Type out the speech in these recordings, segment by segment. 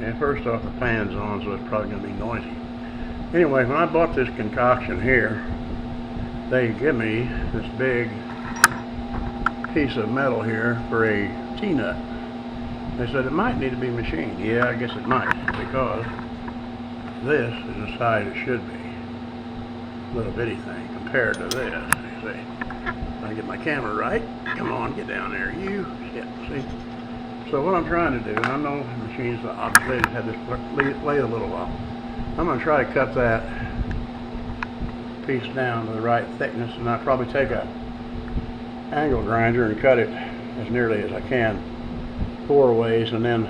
And first off, the fan's on, so it's probably going to be noisy. Anyway, when I bought this concoction here, they give me this big piece of metal here for a T-nut. They said it might need to be machined. Yeah, I guess it might, because this is the size it should be. Little bitty thing compared to this. You see, if I get my camera right, come on, get down there. You, yeah, see. So what I'm trying to do, and I know machines obviously had this lathe a little while. I'm going to try to cut that piece down to the right thickness, and I'll probably take a angle grinder and cut it as nearly as I can 4 ways, and then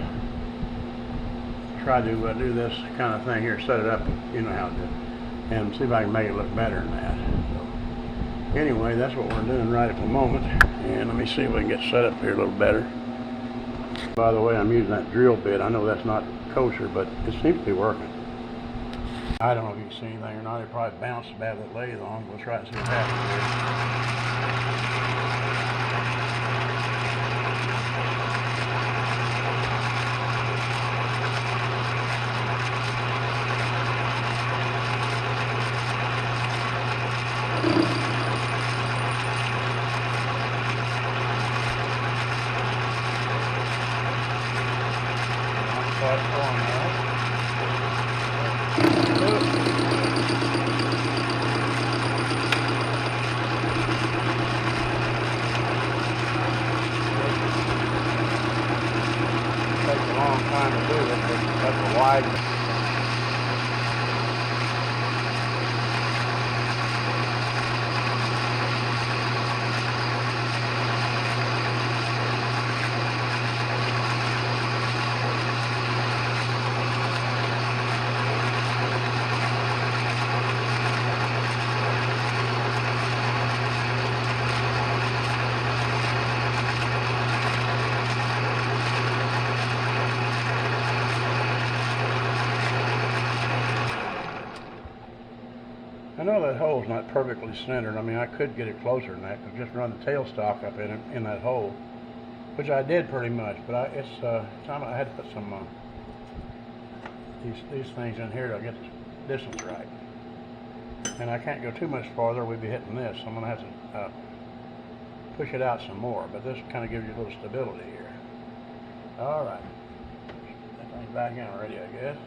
try to do this kind of thing here, set it up, you know how to do it, and see if I can make it look better than that. So anyway, that's what we're doing right at the moment, and let me see if we can get set up here a little better. By the way, I'm using that drill bit. I know that's not kosher, but it seems to be working. I don't know if you can see anything or not. It probably bounced bad with that lathe on. We'll try and see what happens time to do it, but that's a wide. I know that hole's not perfectly centered. I mean, I could get it closer than that, but just run the tailstock up in that hole, which I did pretty much. But it's time I had to put some these things in here to get the distance right. And I can't go too much farther; we'd be hitting this. So I'm gonna have to push it out some more. But this kind of gives you a little stability here. All right, that thing's back in already, I guess.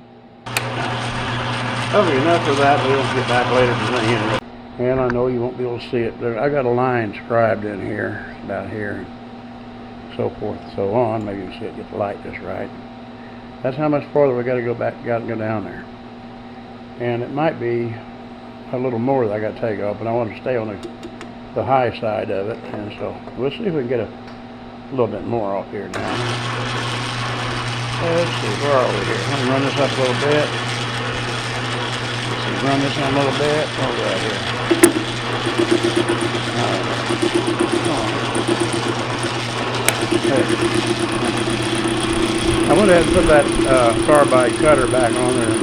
Okay, enough of that. We'll get back later to the thing anyway. And I know you won't be able to see it. I got a line scribed in here, about here, so forth and so on. Maybe you can see it, get the light just right. That's how much farther we got to go back, got to go down there. And it might be a little more that I got to take off, but I want to stay on the high side of it. And so we'll see if we can get a little bit more off here now. Let's see, where are we here? Let me run this up a little bit. Run this in a little bit. What do I do? I went ahead and put that carbide cutter back on there,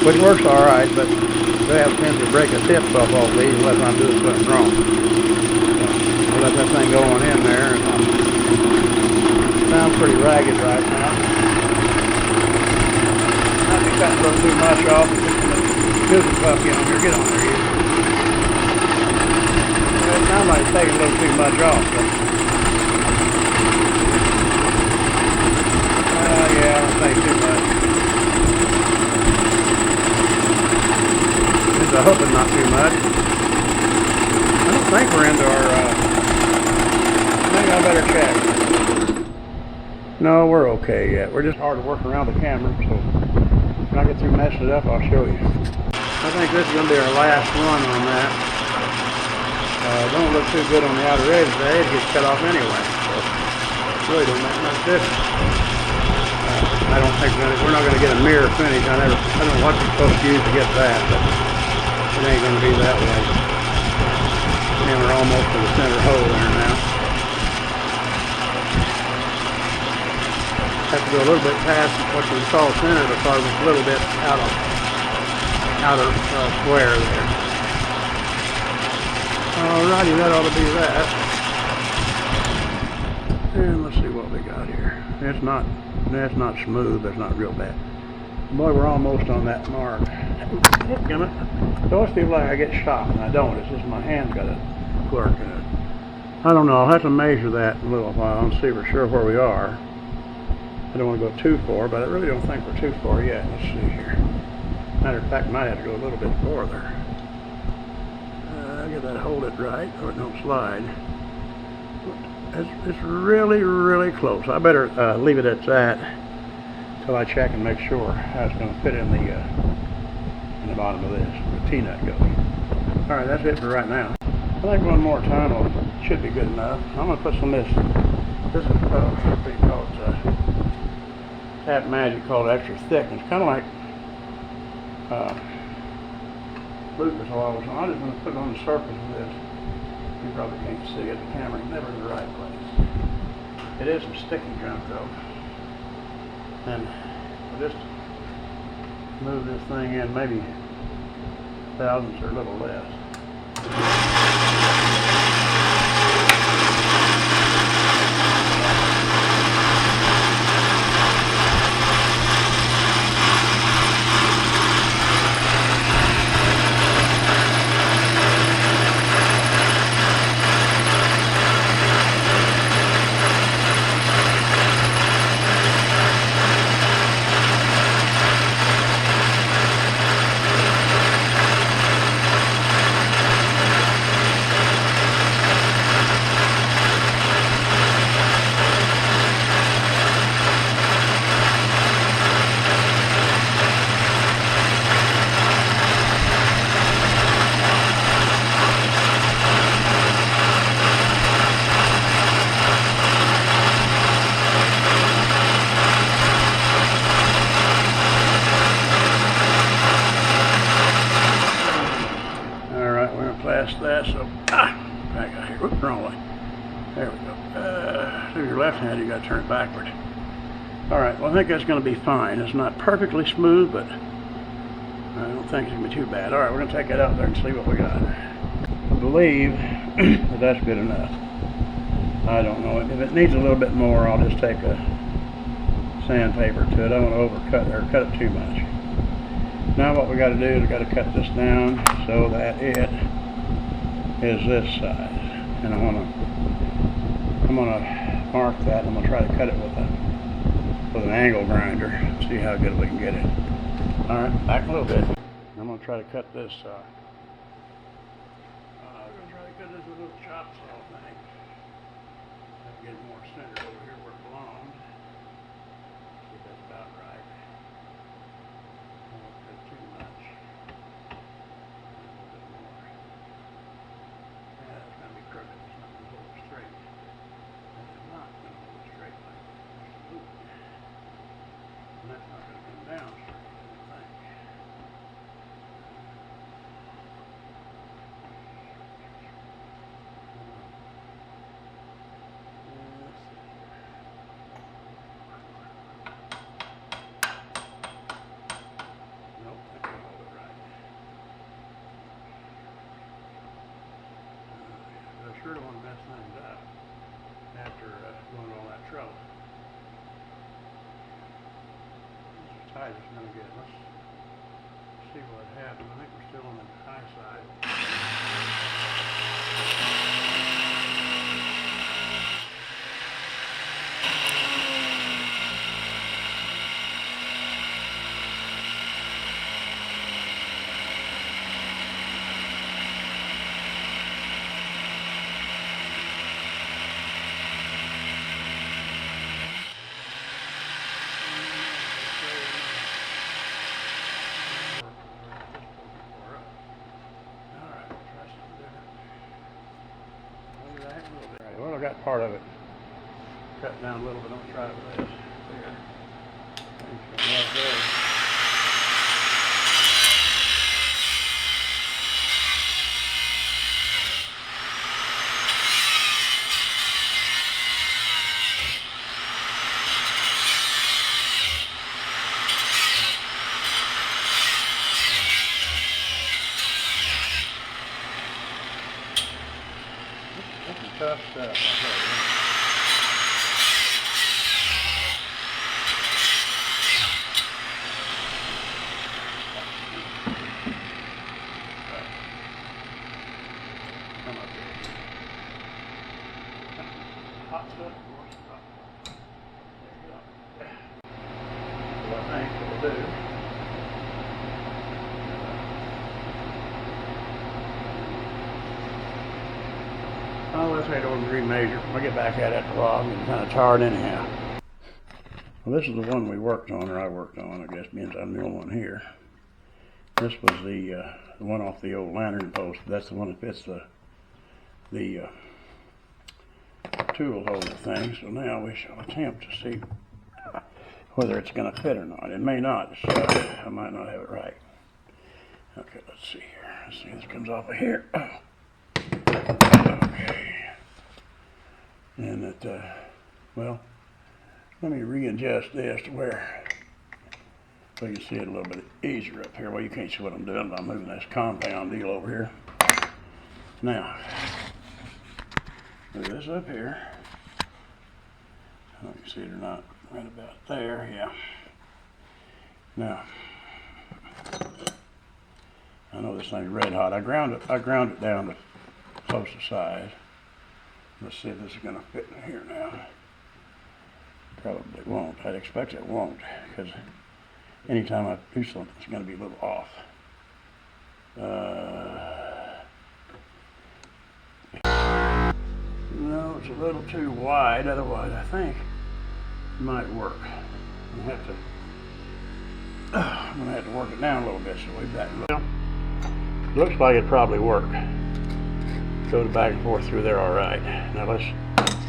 which works all right, but they have a tendency to break the tips off all these unless I'm doing something wrong. So I'll let that thing go on in there. And sounds pretty ragged right now. I think that's a little too much off. Here's a puppy on here. Get on there, you. Well, it sounds like it's taking a little too much off. But, yeah, I don't think too much. At least I hope it's not too much. I don't think we're into our, I think I better check. No, we're okay yet. We're just hard to work around the camera, so when I get through messing it up, I'll show you. I think this is going to be our last run on that. Don't look too good on the outer edge. The edge gets cut off anyway, so it really don't make much difference. I don't think we're not going to get a mirror finish. I don't know what you're supposed to use to get that, but it ain't going to be that way. And we're almost to the center hole there now. Have to go a little bit past what we call center because it's a little bit outer square there. Alrighty, that ought to be that. And let's see what we got here. It's not smooth, but it's not real bad. Boy, we're almost on that mark. Damn it. I always feel like I get shot, and I don't. It's just my hand's got a quirk in it. I don't know. I'll have to measure that in a little while and see for sure where we are. I don't want to go too far, but I really don't think we're too far yet. Let's see here. Matter of fact, I might have to go a little bit farther. I got to hold it right, or it don't slide. It's really, really close. I better leave it at that till I check and make sure how it's going to fit in the bottom of this, where the T-nut goes. All right, that's it for right now. I think one more time should be good enough. I'm going to put some of this. This is something called Tap Magic, called Extra Thick. It's kind of like Lucas oil. So I'm just going to put it on the surface of this. You probably can't see it. The camera's never in the right place. It is some sticky junk though. And I'll just move this thing in maybe thousandths or a little less. That, so back out here. Whoops, wrong way. There we go. Do your left hand, you got to turn it backward. All right, well, I think that's going to be fine. It's not perfectly smooth, but I don't think it's going to be too bad. All right, we're going to take that out there and see what we got. I believe that that's good enough. I don't know. If it needs a little bit more, I'll just take a sandpaper to it. I don't want to overcut or cut it too much. Now what we got to do is we got to cut this down so that it is this size, and I'm gonna mark that. I'm gonna try to cut it with an angle grinder. See how good we can get it. All right, back a little bit. I'm gonna try to cut this. I'm gonna try to cut this with a little chop saw thing. Have to get it more centered over here where it belongs. See if that's about right. I don't cut too much. Crooked. It's not going to hold it straight. It's not going to hold it straight like this. And that's not going to come down straight, I don't think. Let's see here. Nope, that can't hold it right. I sure don't want to mess things up after going all that trouble. This is tight as it's going to get. Let's see what happens. I think we're still on the high side. Well, I got part of it cut down a little bit. I'm gonna try it with this. That's some tough stuff. hot stuff, of course. What I think we'll do. Oh, let's head over and remeasure. We'll get back at it after a while. I'm getting kind of tired anyhow. Well, this is the one we worked on, or I worked on, I guess, means I'm the only one here. This was the one off the old lantern post. That's the one that fits the tool holder thing. So now we shall attempt to see whether it's going to fit or not. It may not. So I might not have it right. Okay, let's see here. Let's see, this comes off of here. Okay. And it, well, let me readjust this to where so you can see it a little bit easier up here. Well, you can't see what I'm doing, but I'm moving this compound deal over here. Now, move this up here. I don't know if you see it or not. Right about there, yeah. Now, I know this thing's red hot. I ground it down to close to size. Let's see if this is going to fit in here now. Probably won't. I'd expect it won't, because anytime I do something, it's going to be a little off. No, it's a little too wide. Otherwise, I think it might work. I'm going to have to work it down a little bit so we back it up. Looks like it probably worked. Go back and forth through there all right. Now let's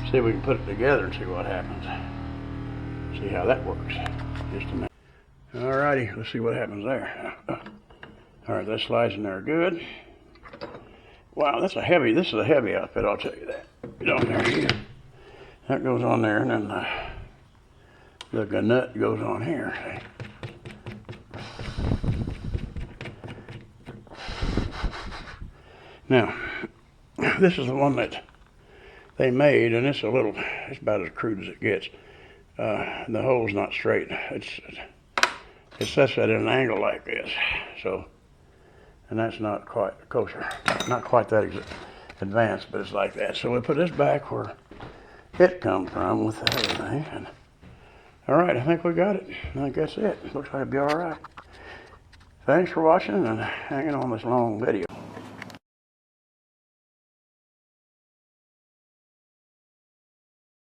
see if we can put it together and see what happens. See how that works. Just a minute. Alrighty, let's see what happens there. Alright, that slides in there good. Wow, this is a heavy outfit, I'll tell you that. Get on there here. That goes on there, and then the nut goes on here. Now, this is the one that they made, and it's about as crude as it gets. The hole's not straight. It sets that at an angle like this. So, and that's not quite kosher. Not quite that advanced, but it's like that. So we put this back where it comes from with everything. And all right, I think we got it. I think that's it. Looks like it'll be all right. Thanks for watching and hanging on this long video.